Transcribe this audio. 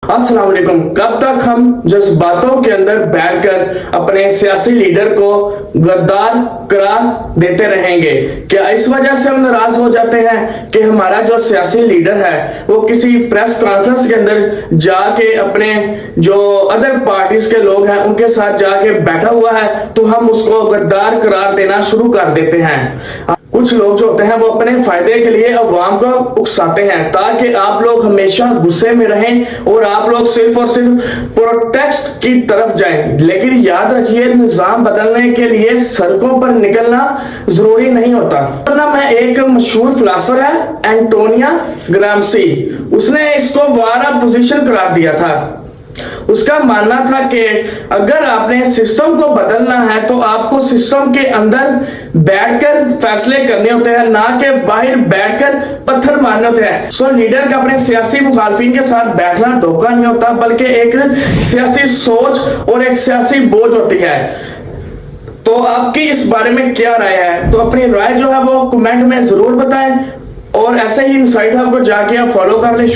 अस्सलाम वालेकुम। कब तक हम जज्बातों के अंदर बैठकर अपने सियासी लीडर को गद्दार करार देते रहेंगे? क्या इस वजह से हम नाराज हो जाते हैं कि हमारा जो सियासी लीडर है वो किसी प्रेस कॉन्फ्रेंस के अंदर जाके अपने जो अदर पार्टीज के लोग हैं उनके साथ जाके बैठा हुआ है तो हम उसको गद्दार करार देना शुरू कर देते हैं? कुछ लोग जो होते हैं वो अपने फायदे के लिए अवाम को उकसाते हैं ताकि आप लोग हमेशा गुस्से में रहें और आप लोग सिर्फ और सिर्फ प्रोटेस्ट की तरफ जाएं। लेकिन याद रखिए, निजाम बदलने के लिए सड़कों पर निकलना जरूरी नहीं होता। नाम है एक मशहूर फिलासफर है एंटोनियो ग्राम्सी। उसने इसको वार पोजीशन करार दिया था। उसका मानना था कि अगर आपने सिस्टम को बदलना है तो आपको सिस्टम के अंदर बैठकर फैसले करने होते हैं, ना कि बाहर बैठकर पत्थर मारने होते हैं। सो लीडर का अपने सियासी मुखालफिन के साथ बैठना धोखा नहीं होता, बल्कि एक सियासी सोच और एक सियासी बोझ होती है। तो आपकी इस बारे में क्या राय है? तो अपनी राय जो है वो कमेंट में जरूर बताएं और ऐसे ही इनसाइट हब को जाके आप फॉलो कर लें।